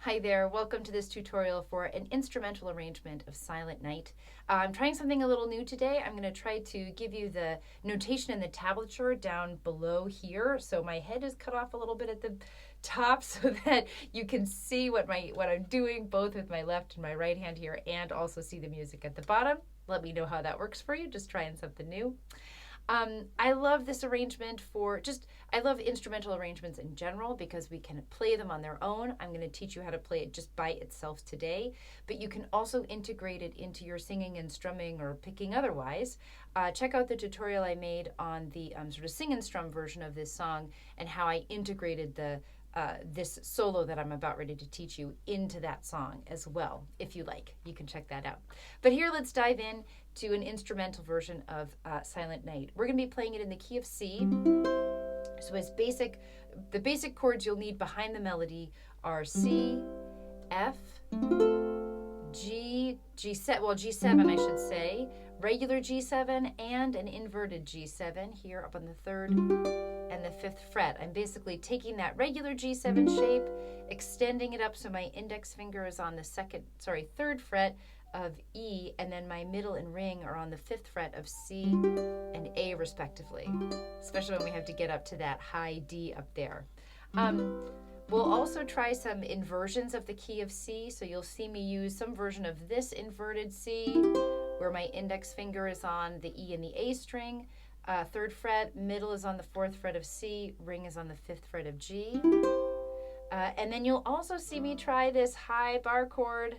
Hi there, welcome to this tutorial for an instrumental arrangement of Silent Night. I'm trying something a little new today. I'm going to try to give you the notation in the tablature down below here. So my head is cut off a little bit at the top so that you can see what I'm doing both with my left and my right hand here, and also see the music at the bottom. Let me know how that works for you, just trying something new. I love this arrangement I love instrumental arrangements in general because we can play them on their own. I'm going to teach you how to play it just by itself today, but you can also integrate it into your singing and strumming or picking otherwise. Check out the tutorial I made on the sort of sing and strum version of this song and how I integrated this solo that I'm about ready to teach you into that song as well. If you like, you can check that out. But here, let's dive in to an instrumental version of Silent Night. We're going to be playing it in the key of C. So the basic chords you'll need behind the melody are C, F, G, G7 I should say, regular G7 and an inverted G7 here up on the 3rd and the 5th fret. I'm basically taking that regular G7 shape, extending it up so my index finger is on the 3rd fret of E, and then my middle and ring are on the 5th fret of C and A respectively, especially when we have to get up to that high D up there. We'll also try some inversions of the key of C, so you'll see me use some version of this inverted C where my index finger is on the E and the A string, 3rd fret, middle is on the 4th fret of C, ring is on the 5th fret of G. And then you'll also see me try this high bar chord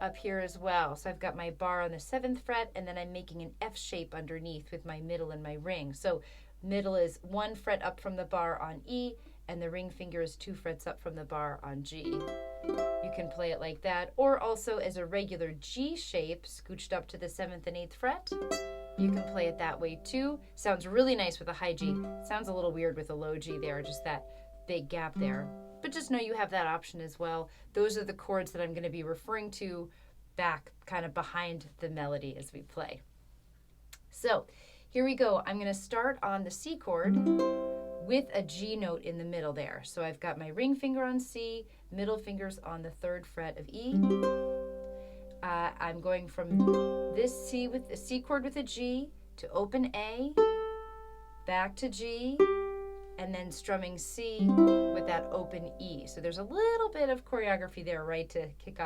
up here as well. So I've got my bar on the 7th fret, and then I'm making an F shape underneath with my middle and my ring. So middle is 1 fret up from the bar on E, and the ring finger is 2 frets up from the bar on G. You can play it like that, or also as a regular G shape, scooched up to the 7th and 8th fret. You can play it that way too. Sounds really nice with a high G. Sounds a little weird with a low G there, just that big gap there. But just know you have that option as well. Those are the chords that I'm going to be referring to back kind of behind the melody as we play. So here we go. I'm going to start on the C chord with a G note in the middle there. So I've got my ring finger on C, middle fingers on the 3rd fret of E. I'm going from this C chord with a G to open A, back to G, and then strumming C with that open E. So there's a little bit of choreography there, right, to kick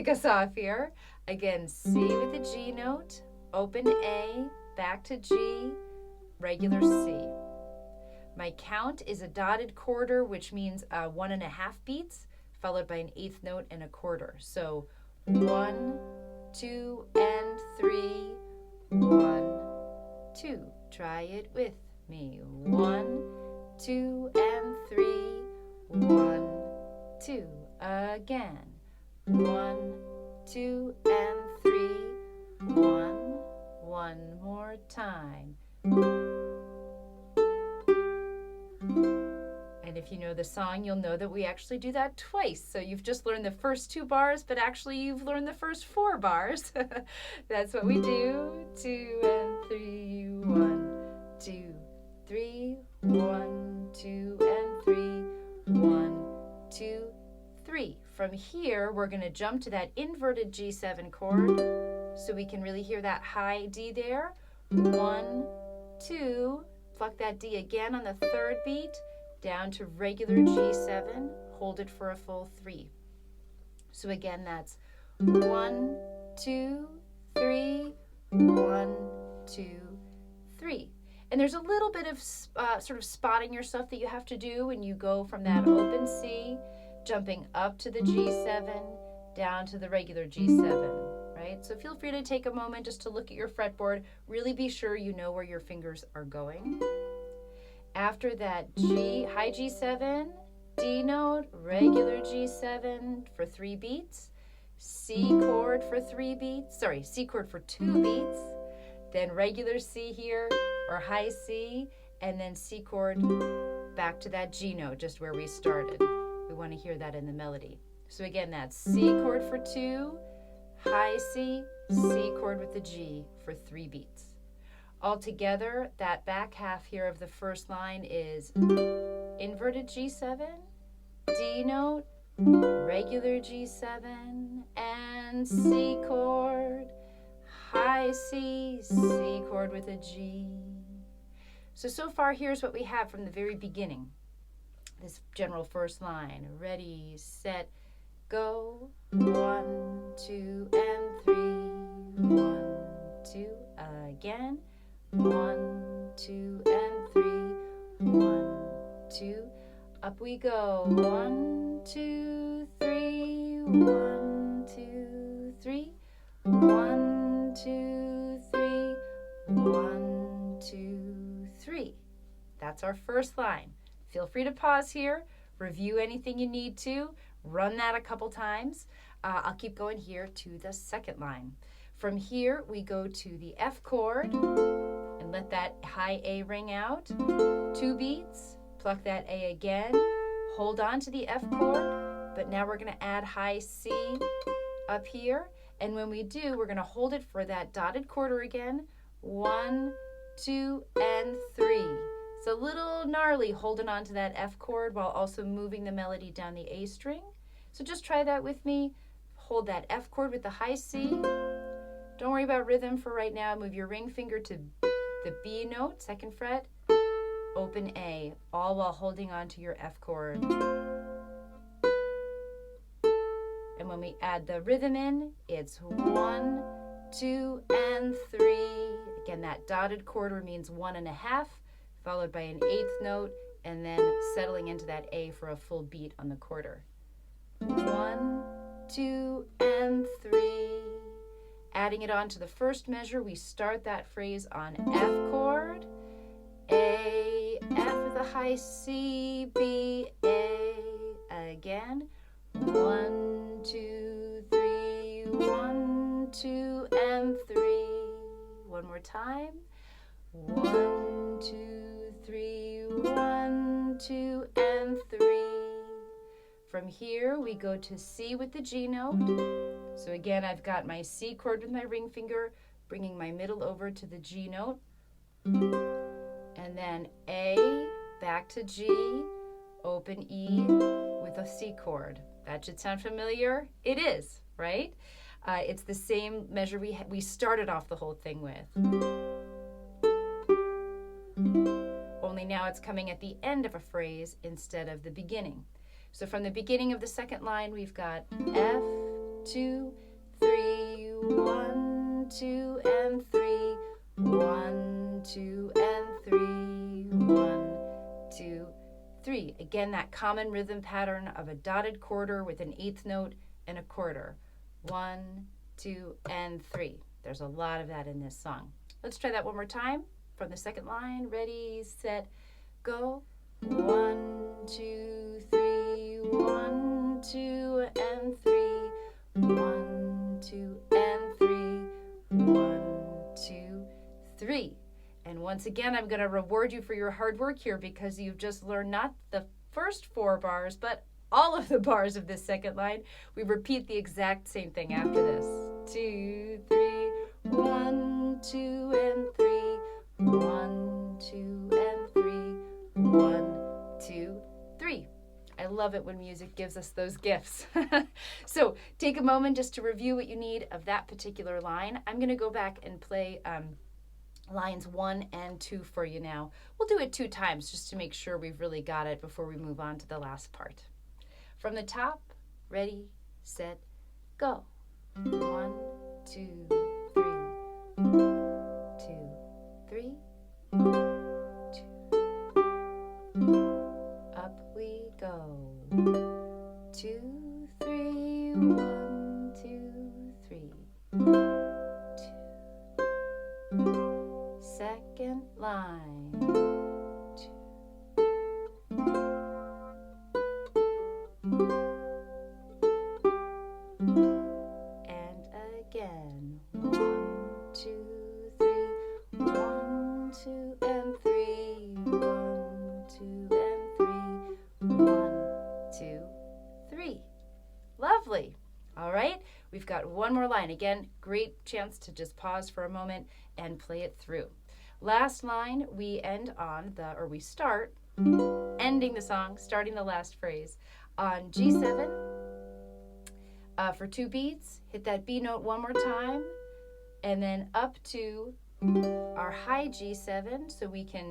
us off here. Again, C with a G note, open A, back to G, regular C. My count is a dotted quarter, which means 1.5 beats, followed by an 8th note and a quarter. So 1, 2, and 3, 1, 2. Try it with me. 1, 2, and 3, 1, 2. Again. 1, 2, and 3, 1. One more time. And if you know the song, you'll know that we actually do that twice. So you've just learned the first 2 bars, but actually you've learned the first 4 bars. That's what we do. 2 and 3, 1, 2, 3, 1, 2, and 3, 1, 2, 3. From here, we're going to jump to that inverted G7 chord so we can really hear that high D there. 1, 2, pluck that D again on the 3rd beat, down to regular G7, hold it for a full 3. So again, that's 1, 2, 3, 1, 2, 3. And there's a little bit of sort of spotting yourself that you have to do when you go from that open C, jumping up to the G7, down to the regular G7, right? So feel free to take a moment just to look at your fretboard. Really be sure you know where your fingers are going. After that high G7, D note, regular G7 for 3 beats, C chord for 3 beats, C chord for 2 beats, then regular C here, or high C, and then C chord back to that G note, just where we started. We want to hear that in the melody. So again, that's C chord for 2, high C, C chord with the G for 3 beats. Altogether, that back half here of the first line is inverted G7, D note, regular G7, and C chord, high C, C chord with a G. So far, here's what we have from the very beginning. This general first line. Ready, set, go. 1, 2, and 3. 1, 2, again. 1, 2, and 3. 1, 2, up we go. 1, 2, 3. 1, 2, 3. 1, 2, 3. 1, 2, 3. That's our first line. Feel free to pause here, review anything you need to, run that a couple times. I'll keep going here to the second line. From here, we go to the F chord and let that high A ring out. 2 beats, pluck that A again, hold on to the F chord, but now we're going to add high C up here. And when we do, we're going to hold it for that dotted quarter again. 1, 2, and 3. It's a little gnarly holding on to that F chord while also moving the melody down the A string. So just try that with me. Hold that F chord with the high C. Don't worry about rhythm for right now. Move your ring finger to the B note, 2nd fret, open A, all while holding on to your F chord. And when we add the rhythm in, it's 1, 2, and 3. Again, that dotted quarter means 1.5, followed by an 8th note, and then settling into that A for a full beat on the quarter. 1, 2, and 3. Adding it on to the first measure, we start that phrase on F chord, A, F with a high C, B, A, again. 1, 2, 3, 1, 2, and 3. One more time. 1, 2, 3, 1, 2, and 3. From here, we go to C with the G note. So again, I've got my C chord with my ring finger, bringing my middle over to the G note. And then A, back to G, open E with a C chord. That should sound familiar. It is, right? It's the same measure we started off the whole thing with. Only now it's coming at the end of a phrase instead of the beginning. So from the beginning of the second line, we've got F, 2, 3, 1, 2, and 3. 1, 2, and 3. 1, 2, 3. Again, that common rhythm pattern of a dotted quarter with an 8th note and a quarter. 1, 2, and 3. There's a lot of that in this song. Let's try that one more time. From the second line, ready, set, go. 1, 2, 3, 1, 2, and 3. 1, 2, and 3. 1, 2, 3. And once again, I'm going to reward you for your hard work here because you've just learned not the first 4 bars, but all of the bars of this second line. We repeat the exact same thing after this. 2, 3, 1, 2, and 3. 1, 2, and 3. 1, 2, 3. I love it when music gives us those gifts. So take a moment just to review what you need of that particular line. I'm going to go back and play lines 1 and 2 for you now. We'll do it 2 times just to make sure we've really got it before we move on to the last part. From the top, ready, set, go. 1, 2, 3. 2, 3. 2. Up we go. 2, 3. 1, 2, 3. 2. Second line. 2. And again. 1, 2, 3. 1, 2, and 3. 1, 2, and 3. 1, 2, 3. Lovely. All right, we've got one more line. Again, great chance to just pause for a moment and play it through. Last line, we end on we start ending the song, starting the last phrase on G7, for 2 beats. Hit that B note one more time, and then up to our high G7, so we can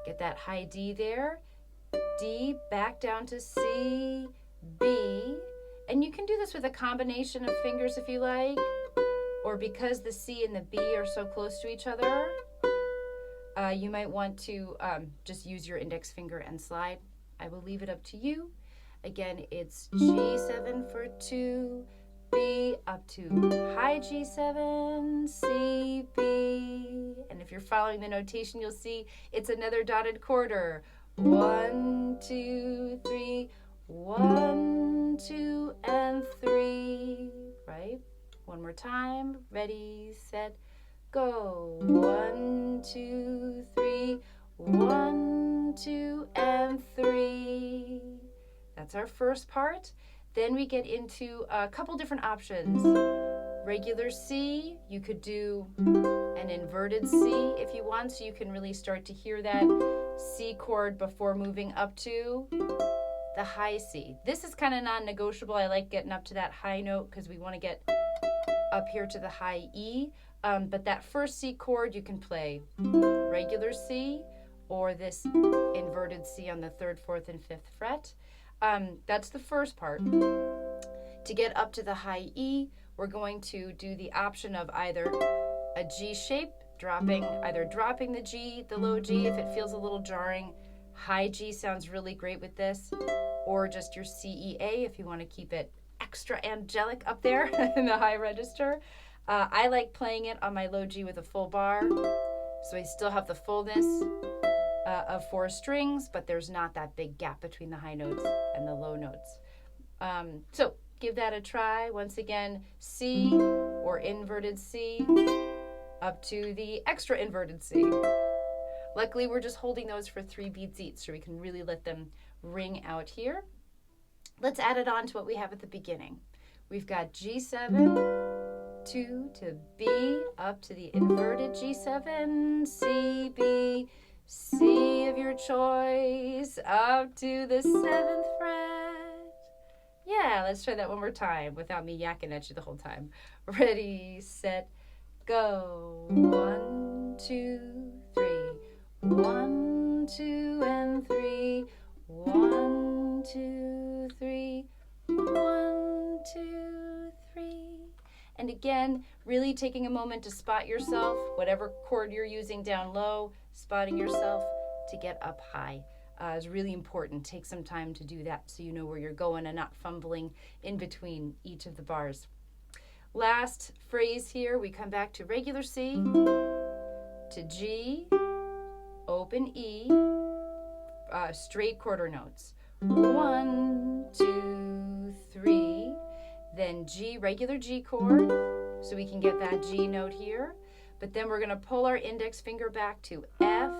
get that high D there. D, back down to C, B. And you can do this with a combination of fingers if you like, or because the C and the B are so close to each other, you might want to just use your index finger and slide. I will leave it up to you. Again, it's G7 for 2, B up to high G7, C, B. And if you're following the notation, you'll see it's another dotted quarter. 1, 2, 3, 1, 2, and 3, right? One more time. Ready, set, go. 1, 2, 3, 1, 2, and 3. That's our first part. Then we get into a couple different options. Regular C, you could do an inverted C if you want, so you can really start to hear that C chord before moving up to the high C. This is kind of non-negotiable. I like getting up to that high note because we want to get up here to the high E. But that first C chord, you can play regular C or this inverted C on the 3rd, 4th, and 5th fret. That's the first part. To get up to the high E, we're going to do the option of either a G shape, either dropping the G, the low G, if it feels a little jarring. High G sounds really great with this, or just your C, E, A if you want to keep it extra angelic up there in the high register. I like playing it on my low G with a full bar, so I still have the fullness of 4 strings, but there's not that big gap between the high notes and the low notes. So give that a try. Once again, C or inverted C up to the extra inverted C. Luckily, we're just holding those for 3 beats each, so we can really let them ring out here. Let's add it on to what we have at the beginning. We've got G7, 2 to B, up to the inverted G7, C, B, C of your choice, up to the 7th fret. Yeah, let's try that one more time without me yakking at you the whole time. Ready, set, go. 1, 2, 3. 1, 2, and 3. 1, 2, 3. 1, 2, 3. And again, really taking a moment to spot yourself, whatever chord you're using down low, spotting yourself to get up high is really important. Take some time to do that so you know where you're going and not fumbling in between each of the bars. Last phrase here, we come back to regular C, to G, open E, straight quarter notes. 1, 2, 3, then G, regular G chord, so we can get that G note here. But then we're going to pull our index finger back to F,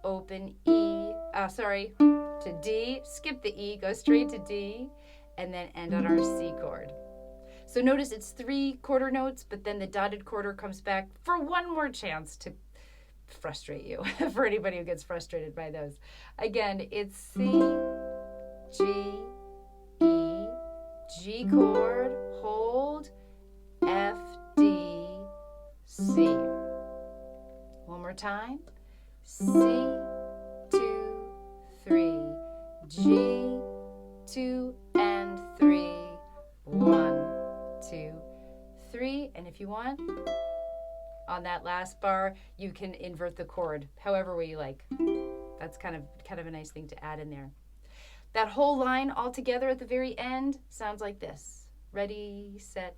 open E, to D, skip the E, go straight to D, and then end on our C chord. So notice it's 3 quarter notes, but then the dotted quarter comes back for one more chance to frustrate you, for anybody who gets frustrated by those. Again, it's C, G, E, G chord, hold, F, D, C. One more time. C, 2, 3, G, 2, and 3. 1, 2, 3. And if you want, on that last bar, you can invert the chord however way you like. That's kind of a nice thing to add in there. That whole line all together at the very end sounds like this. Ready, set,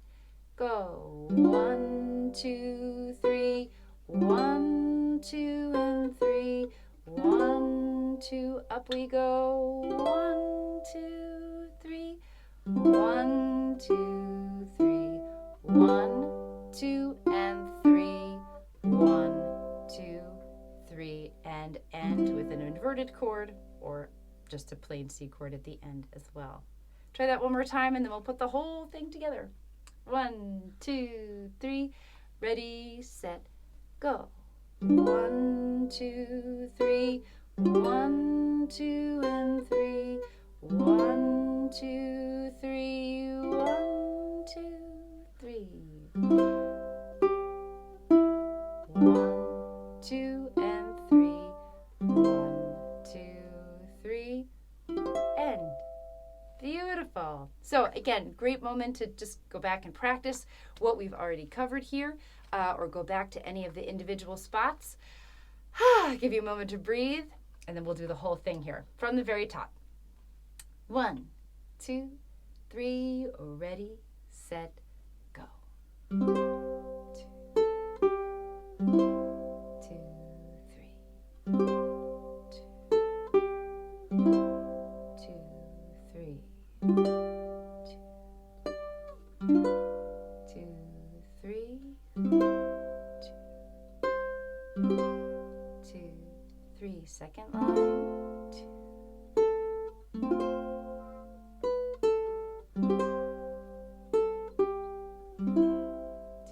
go. 1, 2, 3. 1, 2, and 3. 1, 2, up we go. 1, 2, 3. 1, 2, 3. 1, 2, and 3. 1, 2, 3, and end with an inverted chord or just a plain C chord at the end as well. Try that one more time and then we'll put the whole thing together. 1, 2, 3. Ready, set, go. 1, 2, 3. 1, 2, and 3. 1, 2, 3. 1, all. So again, great moment to just go back and practice what we've already covered here, or go back to any of the individual spots. Give you a moment to breathe, and then we'll do the whole thing here from the very top. 1, 2, 3, ready, set, go. 2, 3. Second line. 2.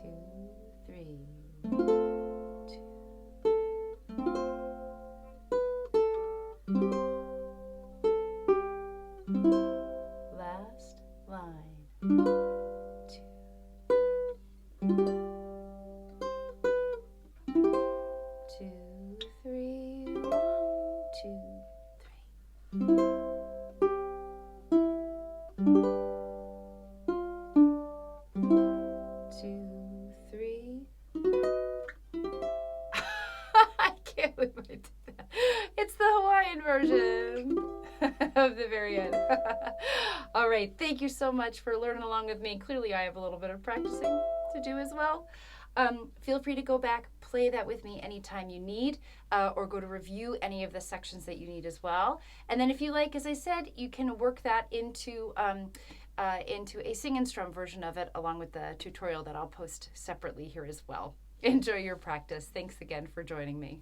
2, 3. Last line. 2, 3. I can't believe I did that. It's the Hawaiian version of the very end. All right. Thank you so much for learning along with me. Clearly, I have a little bit of practicing to do as well. Feel free to go back, play that with me anytime you need, or go to review any of the sections that you need as well. And then if you like, as I said, you can work that into a sing and strum version of it, along with the tutorial that I'll post separately here as well. Enjoy your practice. Thanks again for joining me.